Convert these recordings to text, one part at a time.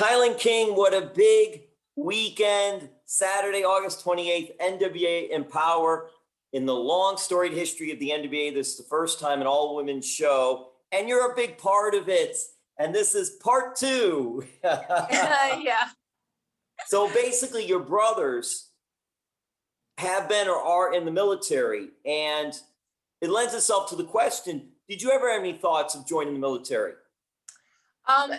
KiLynn King, what a big weekend. Saturday, August 28th, NWA EmPowerrr. In the long storied history of the NWA, this is the first time an all-women show, and you're a big part of it. And this is part 2. Yeah. So basically, your brothers have been or are in the military, and it lends itself to the question, did you ever have any thoughts of joining the military?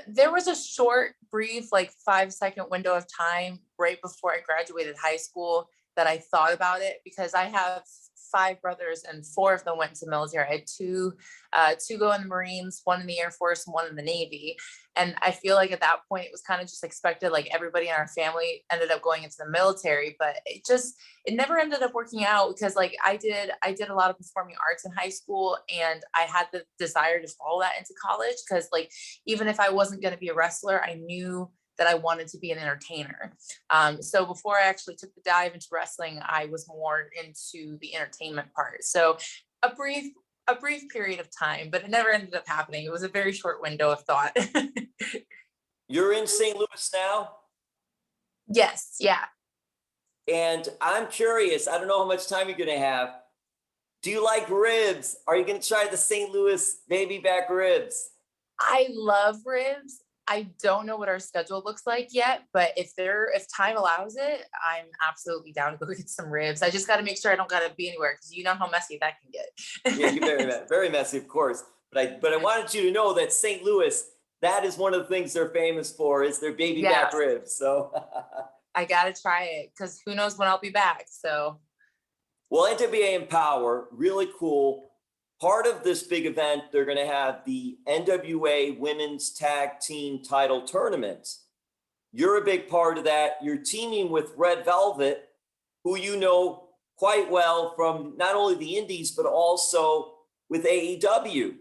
There was a short, brief, like 5-second window of time right before I graduated high school that I thought about it, because I have 5 brothers and 4 of them went to the military. I had two go in the Marines, 1 in the Air Force, and 1 in the Navy. And I feel like at that point it was kind of just expected, like everybody in our family ended up going into the military, but it never ended up working out, because like I did a lot of performing arts in high school, and I had the desire to follow that into college, because like even if I wasn't going to be a wrestler, I knew that I wanted to be an entertainer. So before I actually took the dive into wrestling, I was more into the entertainment part. So a brief period of time, but it never ended up happening. It was a very short window of thought. You're in St. Louis now? Yes, yeah. And I'm curious, I don't know how much time you're gonna have. Do you like ribs? Are you gonna try the St. Louis baby back ribs? I love ribs. I don't know what our schedule looks like yet, but if time allows it, I'm absolutely down to go get some ribs. I just got to make sure I don't got to be anywhere, because you know how messy that can get. Yeah, you're very messy, of course. But I wanted you to know that St. Louis, that is one of the things they're famous for, is their baby back ribs. So I got to try it, because who knows when I'll be back. So, well, NWA EmPowerrr, really cool. Part of this big event, they're going to have the NWA Women's Tag Team Title Tournament. You're a big part of that. You're teaming with Red Velvet, who you know quite well from not only the Indies, but also with AEW.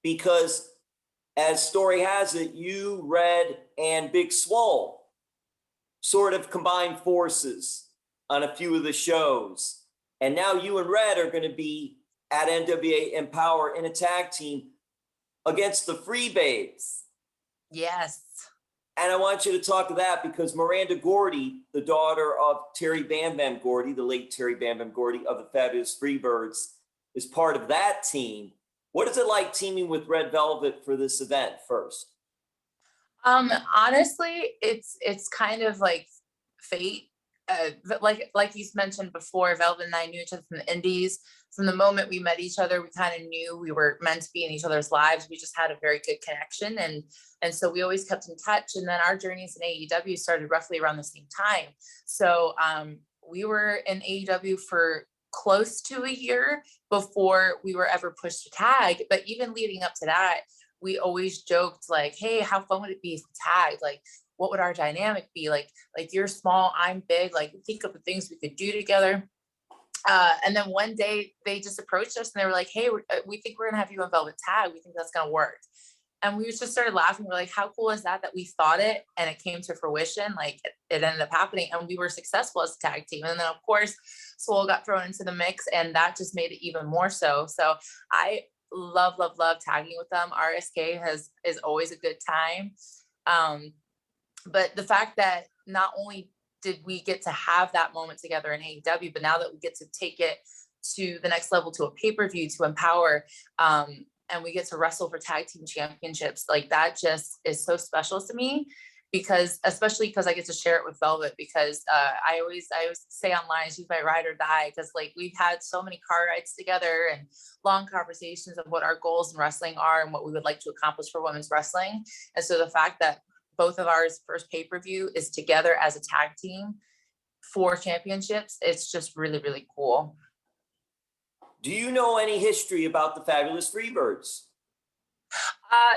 Because as story has it, you, Red, and Big Swole sort of combined forces on a few of the shows. And now you and Red are going to be at NWA EmPowerrr in a tag team against the FreeBabes. yes. And I want you to talk to that, because Miranda Gordy, the daughter of Terry Bam Bam Gordy, the late Terry Bam Bam Gordy of the fabulous Freebirds, is part of that team. What is it like teaming with Red Velvet for this event first? Honestly, it's kind of like fate. Like you mentioned before, Velvet and I knew each other from the Indies. From the moment we met each other, we kind of knew we were meant to be in each other's lives. We just had a very good connection, and so we always kept in touch. And then our journeys in AEW started roughly around the same time. So we were in AEW for close to a year before we were ever pushed to tag. But even leading up to that, we always joked like, "Hey, how fun would it be if we tagged? Like, what would our dynamic be? Like you're small, I'm big. Like, think of the things we could do together." And then one day they just approached us and they were like, "Hey, we think we're gonna have you on Velvet Tag. We think that's gonna work." And we just started laughing. We're like, "How cool is that we thought it and it came to fruition? Like it ended up happening, and we were successful as a tag team." And then of course, Swole got thrown into the mix, and that just made it even more so. So I love tagging with them. RSK is always a good time. But the fact that not only did we get to have that moment together in AEW, but now that we get to take it to the next level, to a pay-per-view, to EmPowerrr, and we get to wrestle for tag team championships, like that just is so special to me, because especially because I get to share it with Velvet, because I always say online, she's my ride or die, because like we've had so many car rides together and long conversations of what our goals in wrestling are and what we would like to accomplish for women's wrestling. And so the fact that both of ours first pay-per-view is together as a tag team for championships, it's just really, really cool. Do you know any history about the fabulous Freebirds?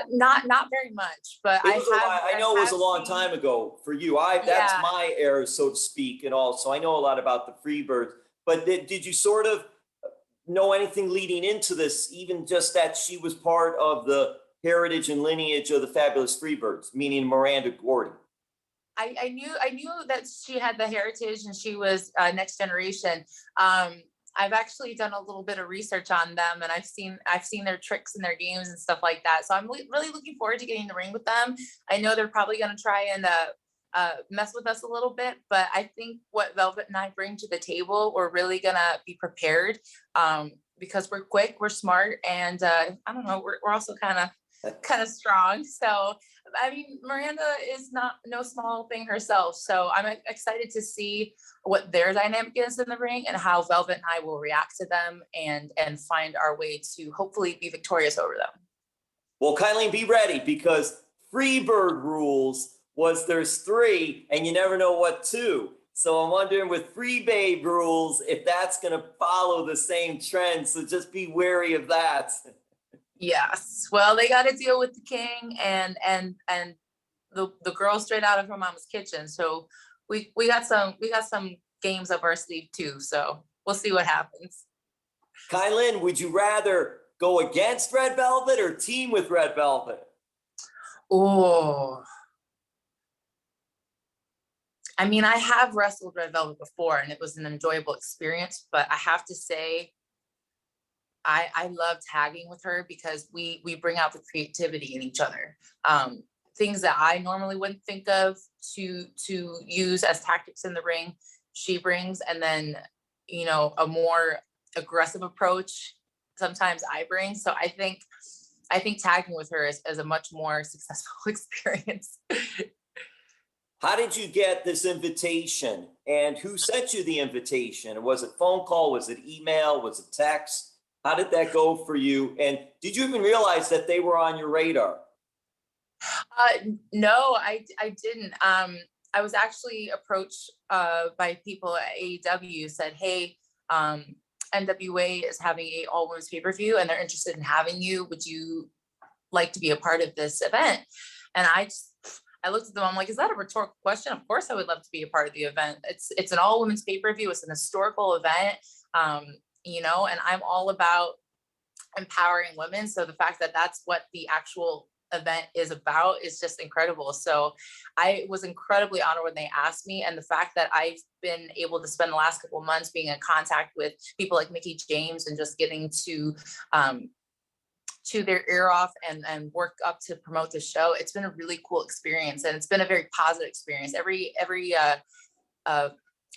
Not very much, but I know it was a long time ago for you. That's my era, so to speak, and all. So I know a lot about the Freebirds. But did you sort of know anything leading into this, even just that she was part of the heritage and lineage of the fabulous Freebirds, meaning Miranda Gordy? I knew that she had the heritage and she was next generation. I've actually done a little bit of research on them, and I've seen their tricks and their games and stuff like that. So I'm really looking forward to getting in the ring with them. I know they're probably going to try and mess with us a little bit, but I think what Velvet and I bring to the table, we're really gonna be prepared, because we're quick, we're smart, and I don't know, we're also kind of strong. So I mean, Miranda is no small thing herself. So I'm excited to see what their dynamic is in the ring and how Velvet and I will react to them and find our way to hopefully be victorious over them. Well, KiLynn, be ready, because Freebird rules was there's 3 and you never know what 2. So I'm wondering with FreeBabe rules, if that's going to follow the same trend. So just be wary of that. Yes. Well, they got to deal with the king and the girl straight out of her mama's kitchen. So we got some games up our sleeve too. So we'll see what happens. KiLynn, would you rather go against Red Velvet or team with Red Velvet? Oh, I mean, I have wrestled Red Velvet before and it was an enjoyable experience, but I have to say, I love tagging with her because we bring out the creativity in each other. Things that I normally wouldn't think of to use as tactics in the ring, she brings, and then, you know, a more aggressive approach sometimes I bring. So I think tagging with her is a much more successful experience. How did you get this invitation, and who sent you the invitation? Was it phone call? Was it email? Was it text? How did that go for you? And did you even realize that they were on your radar? No, I didn't. I was actually approached by people at AEW, said, hey, NWA is having a all women's pay-per-view and they're interested in having you. Would you like to be a part of this event? And I looked at them, I'm like, is that a rhetorical question? Of course I would love to be a part of the event. It's an all women's pay-per-view. It's an historical event, you know, and I'm all about empowering women. So the fact that that's what the actual event is about is just incredible. So I was incredibly honored when they asked me, and the fact that I've been able to spend the last couple of months being in contact with people like Mickie James and just getting to their ear off and work up to promote the show. It's been a really cool experience, and it's been a very positive experience. Every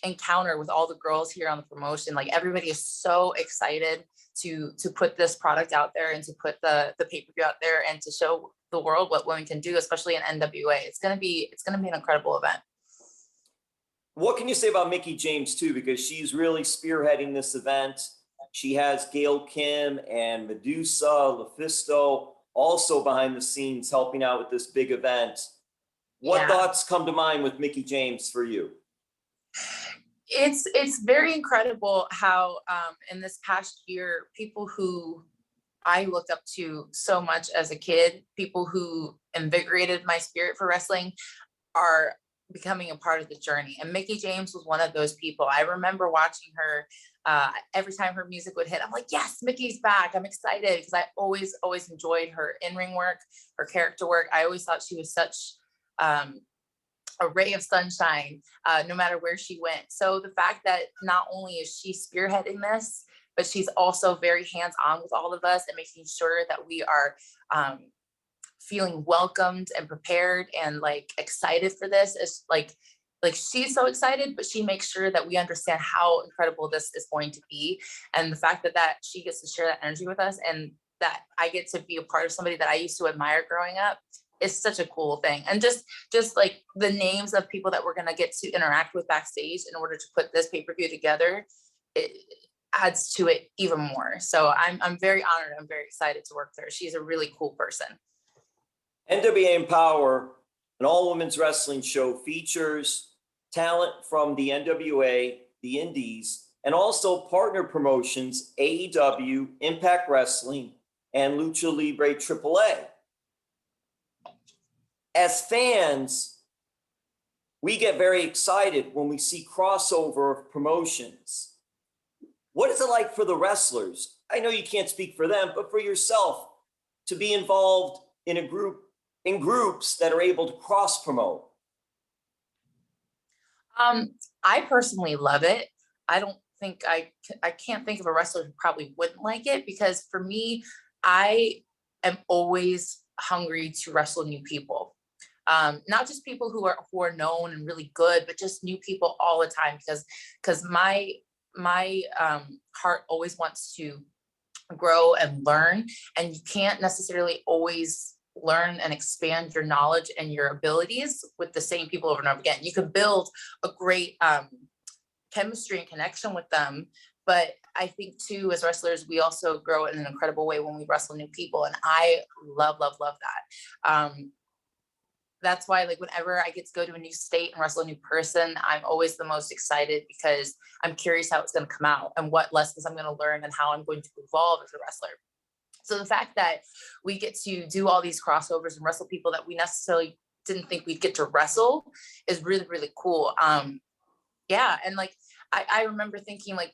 encounter with all the girls here on the promotion, like everybody is so excited to put this product out there and to put the pay-per-view out there and to show the world what women can do, especially in NWA. It's gonna be an incredible event. What can you say about Mickie James too? Because she's really spearheading this event. She has Gail Kim and Medusa, LuFisto also behind the scenes helping out with this big event. What thoughts come to mind with Mickie James for you? It's very incredible how in this past year, people who I looked up to so much as a kid, people who invigorated my spirit for wrestling, are becoming a part of the journey. And Mickie James was one of those people. I remember watching her every time her music would hit. I'm like, yes, Mickey's back. I'm excited because I always enjoyed her in-ring work, her character work. I always thought she was such a ray of sunshine, no matter where she went. So the fact that not only is she spearheading this, but she's also very hands-on with all of us and making sure that we are feeling welcomed and prepared and like excited for this. Is like she's so excited, but she makes sure that we understand how incredible this is going to be. And the fact that she gets to share that energy with us, and that I get to be a part of somebody that I used to admire growing up, is such a cool thing. And just like the names of people that we're going to get to interact with backstage in order to put this pay-per-view together, it adds to it even more. So I'm very honored. I'm very excited to work with her. She's a really cool person. NWA EmPowerrr, an all-women's wrestling show, features talent from the NWA, the Indies, and also partner promotions, AEW, Impact Wrestling, and Lucha Libre AAA. As fans, we get very excited when we see crossover of promotions. What is it like for the wrestlers? I know you can't speak for them, but for yourself, to be involved in groups that are able to cross promote? I personally love it. I don't think I can't think of a wrestler who probably wouldn't like it, because for me, I am always hungry to wrestle new people. Not just people who are known and really good, but just new people all the time, because my heart always wants to grow and learn, and you can't necessarily always learn and expand your knowledge and your abilities with the same people over and over again. You can build a great chemistry and connection with them, but I think too, as wrestlers, we also grow in an incredible way when we wrestle new people, and I love that. That's why, like, whenever I get to go to a new state and wrestle a new person, I'm always the most excited, because I'm curious how it's going to come out and what lessons I'm going to learn and how I'm going to evolve as a wrestler. So the fact that we get to do all these crossovers and wrestle people that we necessarily didn't think we'd get to wrestle is really, really cool. Yeah. And like, I remember thinking, like,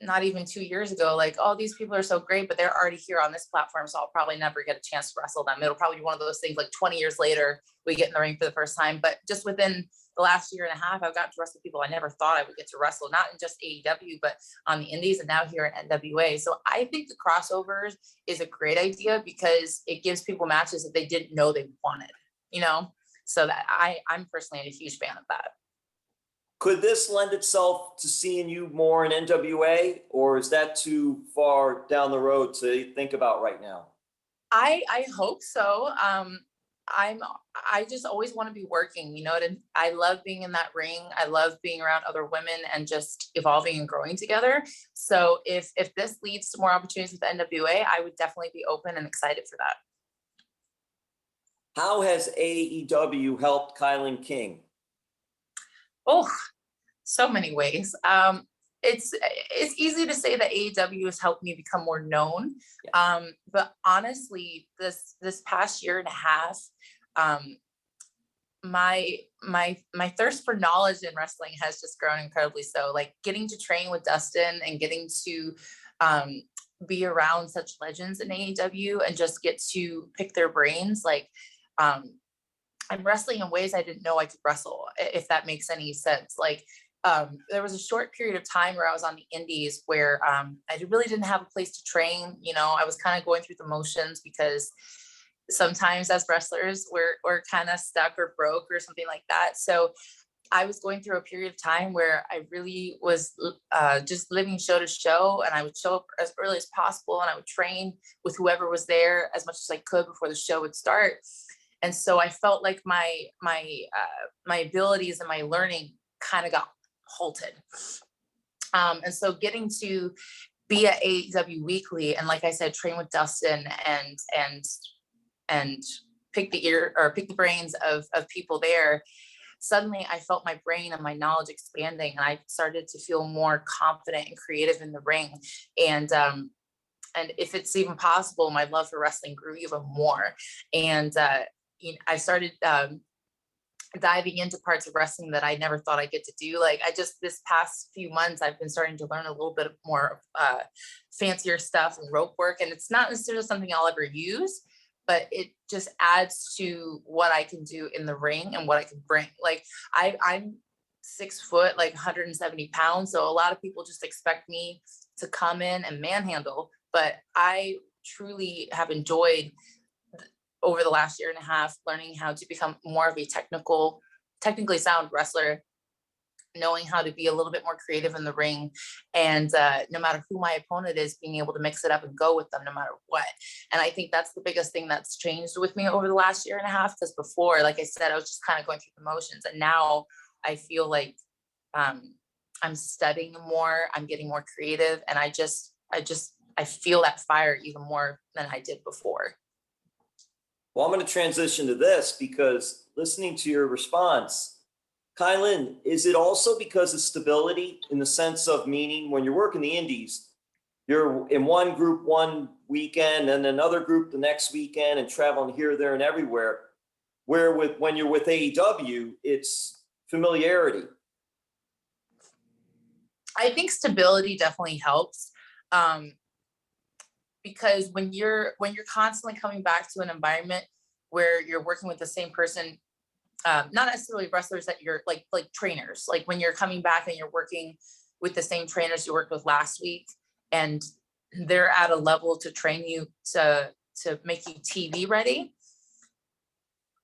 not even 2 years ago, like, oh, these people are so great, but they're already here on this platform, so I'll probably never get a chance to wrestle them. It'll probably be one of those things, like 20 years later, we get in the ring for the first time. But just within the last year and a half, I've got to wrestle people I never thought I would get to wrestle, not in just AEW, but on the indies and now here in NWA. So I think the crossovers is a great idea, because it gives people matches that they didn't know they wanted, you know? So that I'm personally a huge fan of that. Could this lend itself to seeing you more in NWA, or is that too far down the road to think about right now? I hope so. I just always want to be working, you know, and I love being in that ring. I love being around other women and just evolving and growing together. So if this leads to more opportunities with NWA, I would definitely be open and excited for that. How has AEW helped KiLynn King? Oh, so many ways. It's easy to say that AEW has helped me become more known. But honestly, this past year and a half, my thirst for knowledge in wrestling has just grown incredibly. So, like, getting to train with Dustin and getting to be around such legends in AEW and just get to pick their brains, like, I'm wrestling in ways I didn't know I could wrestle, if that makes any sense. Like, there was a short period of time where I was on the indies where I really didn't have a place to train. You know, I was kind of going through the motions, because sometimes as wrestlers, we're kind of stuck or broke or something like that. So I was going through a period of time where I really was just living show to show, and I would show up as early as possible, and I would train with whoever was there as much as I could before the show would start. And so I felt like my abilities and my learning kind of got halted. And so getting to be at AEW weekly, and like I said, train with Dustin and pick the brains of people there, suddenly I felt my brain and my knowledge expanding, and I started to feel more confident and creative in the ring. And if it's even possible, my love for wrestling grew even more. And you know, I started diving into parts of wrestling that I never thought I'd get to do. Like, this past few months, I've been starting to learn a little bit more fancier stuff and rope work. And it's not necessarily something I'll ever use, but it just adds to what I can do in the ring and what I can bring. Like, I'm 6 foot, like 170 pounds. So a lot of people just expect me to come in and manhandle, but I truly have enjoyed over the last year and a half learning how to become more of a technically sound wrestler, knowing how to be a little bit more creative in the ring, and no matter who my opponent is, being able to mix it up and go with them no matter what. And I think that's the biggest thing that's changed with me over the last year and a half, because before, like I said, I was just kind of going through the motions, and now I feel like I'm studying more, I'm getting more creative, and I feel that fire even more than I did before. Well, I'm going to transition to this, because listening to your response, KiLynn, is it also because of stability, in the sense of, meaning when you're working the indies, you're in one group one weekend and another group the next weekend and traveling here, there, and everywhere, where when you're with AEW, it's familiarity? I think stability definitely helps. Because when you're constantly coming back to an environment where you're working with the same person, not necessarily wrestlers that you're like trainers, like when you're coming back and you're working with the same trainers you worked with last week, and they're at a level to train you to make you TV ready.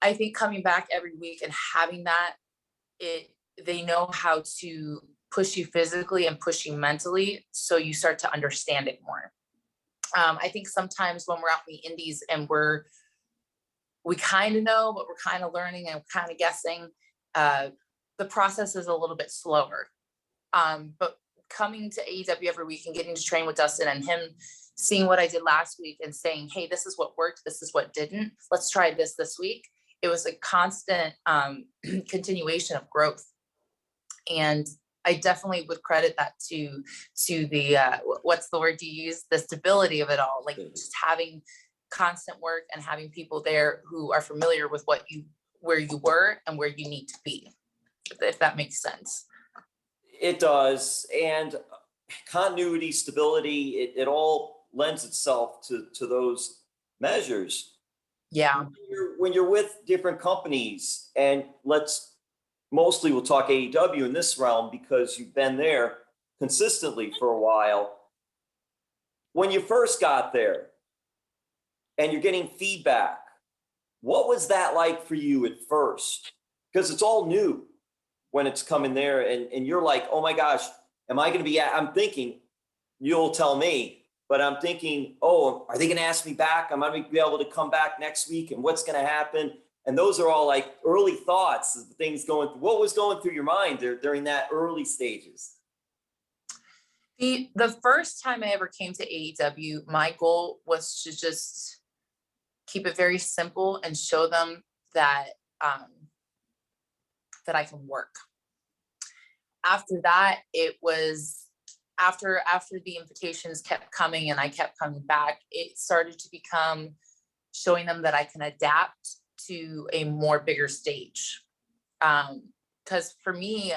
I think coming back every week and having that, they know how to push you physically and push you mentally, so you start to understand it more. I think sometimes when we're out in the indies and we kind of know, but we're kind of learning and kind of guessing, the process is a little bit slower. But coming to AEW every week and getting to train with Dustin and him seeing what I did last week and saying, hey, this is what worked, this is what didn't, let's try this week. It was a constant continuation of growth. And I definitely would credit that to the, what's the word you use? The stability of it all, like just having constant work and having people there who are familiar with where you were and where you need to be, if that makes sense. It does. And continuity, stability, it all lends itself to those measures. Yeah. When you're with different companies, and mostly we'll talk AEW in this realm because you've been there consistently for a while. When you first got there and you're getting feedback, what was that like for you at first? Because it's all new when it's coming there and you're like, oh my gosh, am I going to be, I'm thinking, you'll tell me, but I'm thinking, oh, are they going to ask me back? Am I going to be able to come back next week? And what's going to happen? And those are all like early thoughts of things what was going through your mind during that early stages? The first time I ever came to AEW, my goal was to just keep it very simple and show them that that I can work. After that, it was after the invitations kept coming and I kept coming back, it started to become showing them that I can adapt to a more bigger stage. Because for me,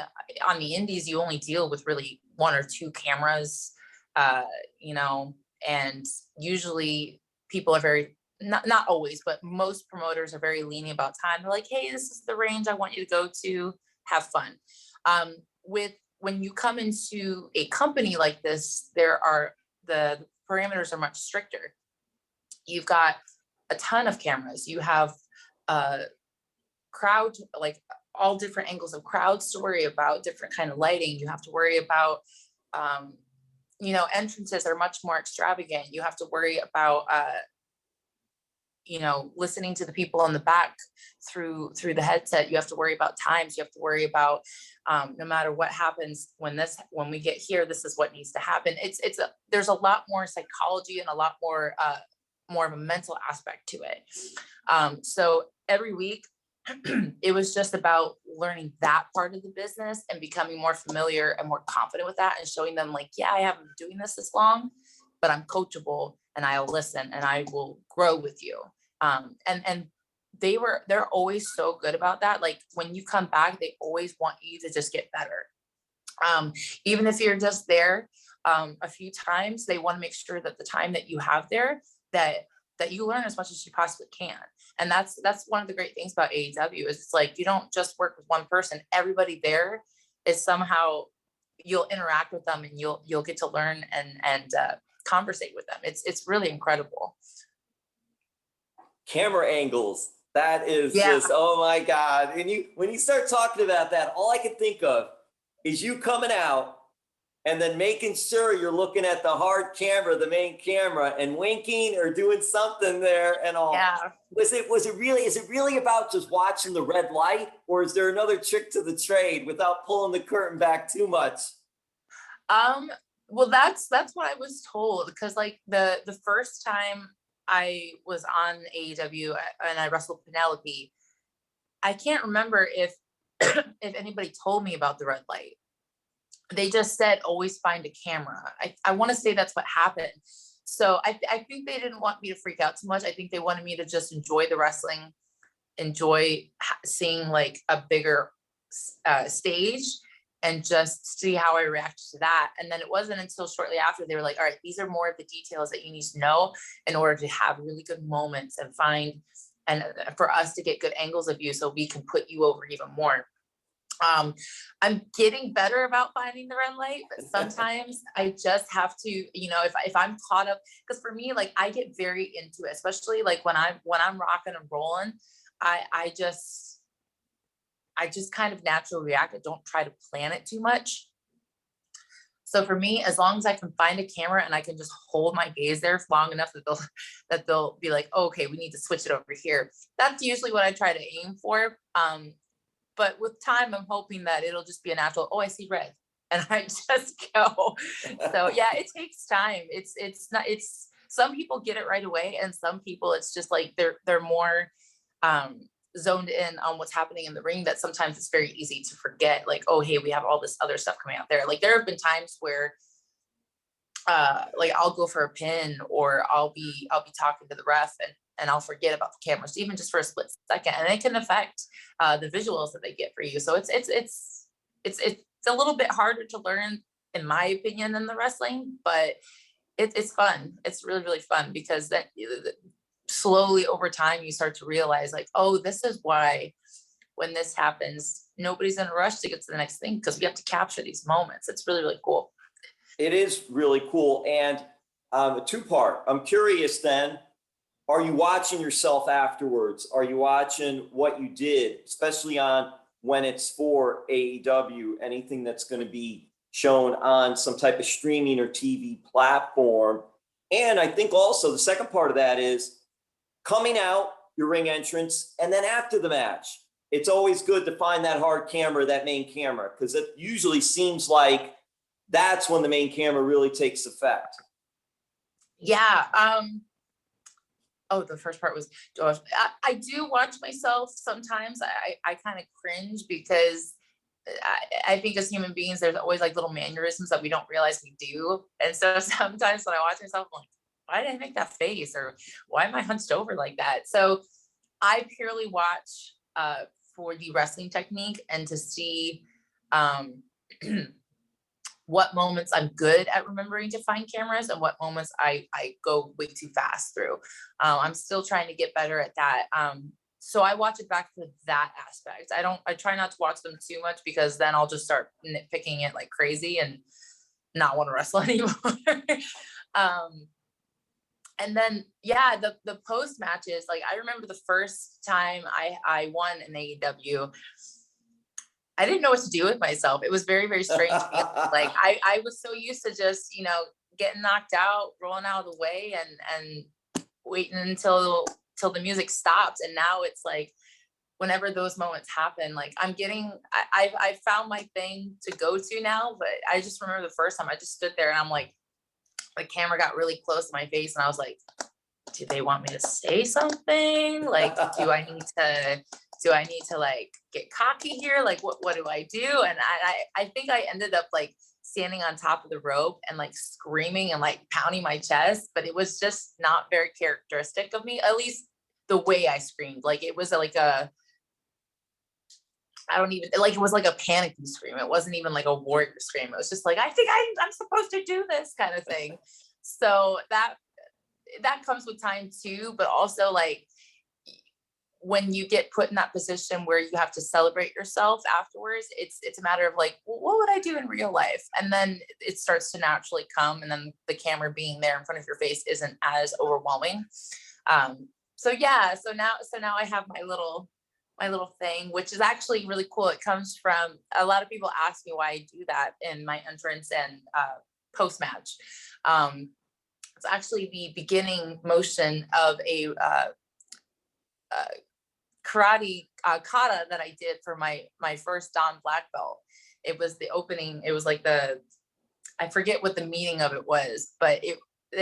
on the indies, you only deal with really 1 or 2 cameras, and usually people are very, not always, but most promoters are very lenient about time. They're like, hey, this is the range I want you to go to, have fun. When you come into a company like this, the parameters are much stricter. You've got a ton of cameras. You have crowd, like all different angles of crowds to worry about, different kind of lighting. You have to worry about, entrances are much more extravagant. You have to worry about, listening to the people in the back through the headset. You have to worry about times. You have to worry about, no matter what happens when we get here, this is what needs to happen. There's a lot more psychology and a lot more of a mental aspect to it. So every week it was just about learning that part of the business and becoming more familiar and more confident with that and showing them like, yeah, I haven't been doing this long, but I'm coachable and I'll listen and I will grow with you. And they're always so good about that. Like when you come back, they always want you to just get better. Even if you're just there a few times, they want to make sure that the time that you have there, that you learn as much as you possibly can. And that's one of the great things about AEW is it's like, you don't just work with one person. Everybody there is somehow, you'll interact with them and you'll get to learn and conversate with them. It's really incredible. Camera angles. That is just, oh my God. And when you start talking about that, all I can think of is you coming out and then making sure you're looking at the hard camera, the main camera, and winking or doing something there and all. Yeah. Is it really about just watching the red light, or is there another trick to the trade without pulling the curtain back too much? Well, that's what I was told, because like the first time I was on AEW and I wrestled Penelope, I can't remember if anybody told me about the red light. They just said, always find a camera. I want to say that's what happened. So I think they didn't want me to freak out too much. I think they wanted me to just enjoy the wrestling, enjoy seeing like a bigger stage and just see how I reacted to that. And then it wasn't until shortly after they were like, all right, these are more of the details that you need to know in order to have really good moments and for us to get good angles of you so we can put you over even more. I'm getting better about finding the red light, but sometimes I just have to, you know, if I'm caught up, because for me, like I get very into it, especially like when I'm rocking and rolling, I just kind of naturally react. I don't try to plan it too much. So for me, as long as I can find a camera and I can just hold my gaze there for long enough that they'll be like, oh, okay, we need to switch it over here. That's usually what I try to aim for. But with time, I'm hoping that it'll just be a natural, oh, I see red. And I just go. So yeah, it takes time. It's some people get it right away. And some people, it's just like, they're more zoned in on what's happening in the ring, that sometimes it's very easy to forget, like, oh, hey, we have all this other stuff coming out there. Like there have been times where like I'll go for a pin, or I'll be talking to the ref, and I'll forget about the cameras, even just for a split second, and it can affect the visuals that they get for you. So it's a little bit harder to learn, in my opinion, than the wrestling, but it's fun. It's really, really fun, because then slowly over time you start to realize, like, oh, this is why when this happens, nobody's in a rush to get to the next thing, because we have to capture these moments. It's really, really cool. It is really cool. And a two-part. I'm curious then, are you watching yourself afterwards? Are you watching what you did, especially on when it's for AEW, anything that's going to be shown on some type of streaming or TV platform? And I think also the second part of that is coming out, your ring entrance, and then after the match. It's always good to find that hard camera, that main camera, because it usually seems like that's when the main camera really takes effect. Yeah. Oh, the first part was, I do watch myself sometimes. I kind of cringe, because I think as human beings, there's always like little mannerisms that we don't realize we do. And so sometimes when I watch myself, I'm like, why did I make that face? Or why am I hunched over like that? So I purely watch for the wrestling technique, and to see what moments I'm good at remembering to find cameras, and what moments I go way too fast through. I'm still trying to get better at that. So I watch it back for that aspect. I try not to watch them too much, because then I'll just start nitpicking it like crazy and not want to wrestle anymore. And then, yeah, the post matches, like I remember the first time I won in AEW, I didn't know what to do with myself. It was very, very strange. Like I was so used to just, you know, getting knocked out, rolling out of the way, and waiting until the music stopped. And now it's like, whenever those moments happen, like I found my thing to go to now. But I just remember the first time I just stood there, and I'm like, the camera got really close to my face, and I was like, do they want me to say something? Like, do I need to like get cocky here? Like, what do I do? And I think I ended up like standing on top of the rope and like screaming and like pounding my chest, but it was just not very characteristic of me, at least the way I screamed. Like it was like it was like a panicky scream. It wasn't even like a warrior scream. It was just like, I think I'm supposed to do this kind of thing. So that comes with time too, but also like when you get put in that position where you have to celebrate yourself afterwards, it's a matter of like, well, what would I do in real life? And then it starts to naturally come, and then the camera being there in front of your face isn't as overwhelming. So yeah, so now I have my little thing, which is actually really cool. It comes from, a lot of people ask me why I do that in my entrance and post match. It's actually the beginning motion of a karate kata that I did for my first Dan black belt. It was the opening. It was like I forget what the meaning of it was, but it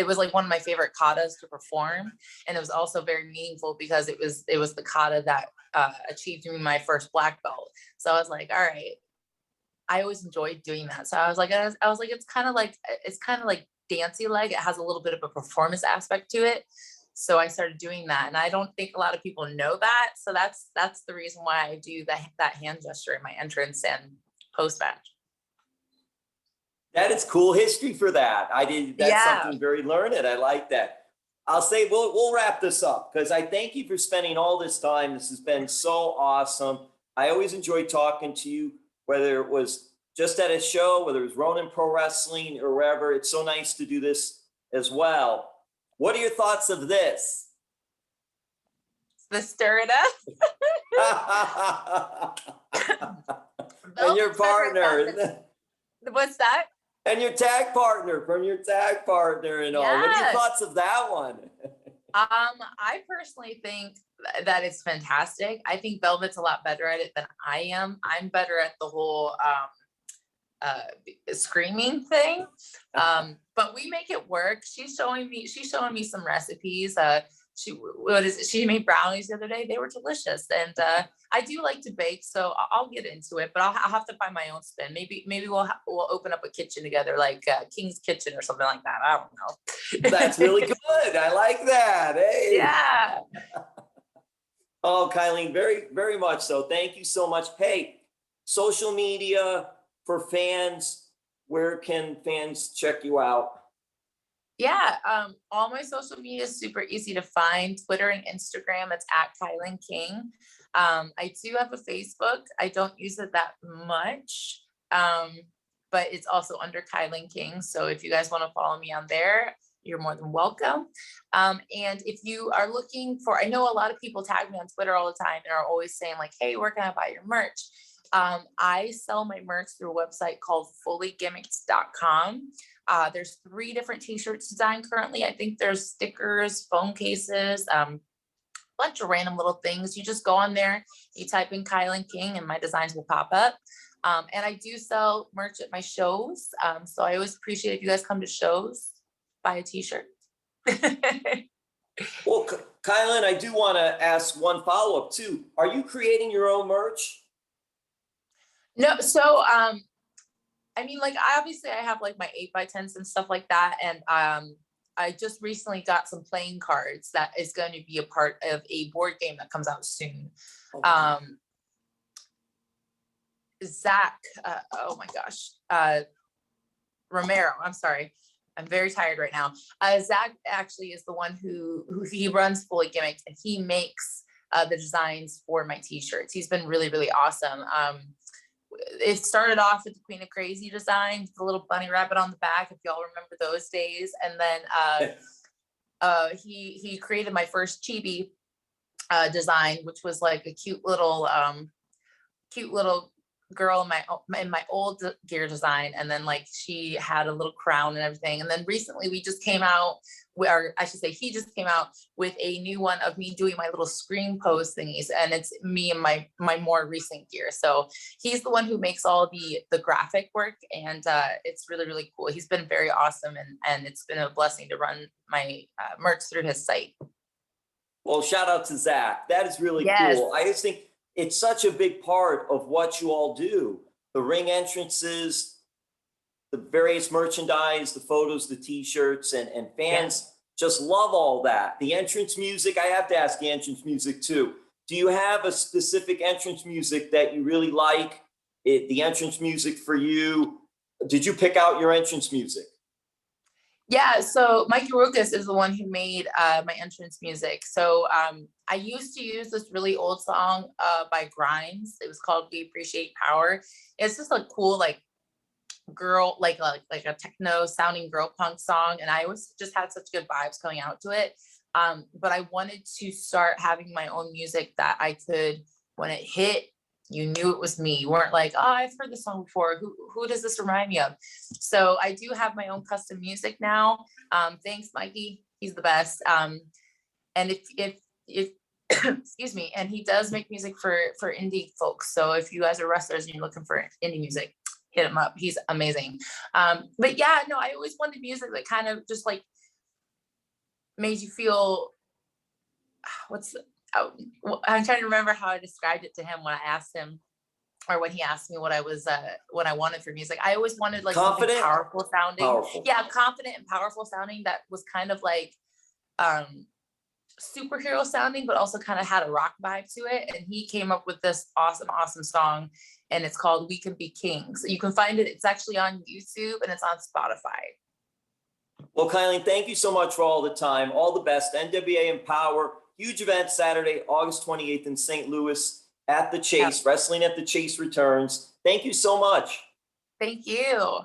was like one of my favorite katas to perform. And it was also very meaningful, because it was the kata that achieved me my first black belt. So I was like, all right, I always enjoyed doing that. So I was like, it's kind of like dancey like. It has a little bit of a performance aspect to it. So I started doing that, and I don't think a lot of people know that. So that's the reason why I do that hand gesture in my entrance and post match. That is cool history for that. That's something very learned. I like that. I'll say we'll wrap this up, because I thank you for spending all this time. This has been so awesome. I always enjoy talking to you, whether it was just at a show, whether it was Ronin Pro Wrestling or wherever. It's so nice to do this as well. What are your thoughts of this? The stir it up. And your partner. What's that? And your tag partner, from your tag partner and all. What are your Yes. thoughts of that one? I personally think that it's fantastic. I think Velvet's a lot better at it than I am. I'm better at the whole screaming thing. But we make it work. She's showing me some recipes. She made brownies the other day. They were delicious. And I do like to bake, so I'll get into it, but I'll have to find my own spin. Maybe we'll open up a kitchen together, like King's Kitchen or something like that. I don't know. That's really good. I like that. Hey. Yeah. Oh, KiLynn, very, very much so. Thank you so much. Hey, social media for fans, where can fans check you out? Yeah, all my social media is super easy to find. Twitter and Instagram, it's at KiLynn King. I do have a Facebook. I don't use it that much, but it's also under KiLynn King. So if you guys want to follow me on there, you're more than welcome. And if you are looking for, I know a lot of people tag me on Twitter all the time and are always saying like, hey, where can I buy your merch? I sell my merch through a website called fullygimmicks.com. There's 3 different t-shirts designed currently. I think there's stickers, phone cases, bunch of random little things. You just go on there, you type in KiLynn King and my designs will pop up. And I do sell merch at my shows. So I always appreciate if you guys come to shows, buy a t-shirt. Well, KiLynn, I do want to ask one follow-up too. Are you creating your own merch? No, so I mean, like, I have like my 8x10s and stuff like that. And I just recently got some playing cards that is going to be a part of a board game that comes out soon. Okay. Zach, oh my gosh, Romero, I'm sorry. I'm very tired right now. Zach actually is the one who he runs Fully Gimmicks, and he makes the designs for my t-shirts. He's been really, really awesome. It started off with the Queen of Crazy design, the little bunny rabbit on the back, if y'all remember those days. And then he created my first chibi design, which was like a cute little girl in my old gear design. And then like she had a little crown and everything. And then recently we just came out, or I should say he just came out with a new one of me doing my little scream pose thingies, and it's me and my more recent gear. So he's the one who makes all the graphic work, and it's really, really cool. He's been very awesome, and it's been a blessing to run my merch through his site. Well, shout out to Zach. That is really cool. I just think it's such a big part of what you all do. The ring entrances, the various merchandise, the photos, the t-shirts, and fans just love all that. The entrance music, I have to ask the entrance music too. Do you have a specific entrance music that you really like? The entrance music for you? Did you pick out your entrance music? Yeah, so Mickie is the one who made my entrance music. So I used to use this really old song by Grimes. It was called We Appreciate Power. It's just a cool like girl, like a techno sounding girl punk song. And I always just had such good vibes coming out to it. But I wanted to start having my own music that I could, when it hit, you knew it was me. You weren't like, oh, I've heard this song before. Who does this remind me of? So I do have my own custom music now. Thanks, Mickie. He's the best. And if excuse me, and he does make music for indie folks. So if you guys are wrestlers and you're looking for indie music, hit him up. He's amazing. But yeah, no, I always wanted music that kind of just like made you feel, I'm trying to remember how I described it to him when I asked him, or when he asked me what I wanted for music. I always wanted like confident, powerful sounding. Powerful. Yeah, confident and powerful sounding that was kind of like superhero sounding, but also kind of had a rock vibe to it. And he came up with this awesome song, and it's called We Can Be Kings. You can find it. It's actually on YouTube and it's on Spotify. Well, KiLynn, thank you so much for all the time. All the best. NWA EmPowerrr, huge event Saturday, August 28th in St. Louis at the Chase. Wrestling at the Chase returns. Thank you so much. Thank you.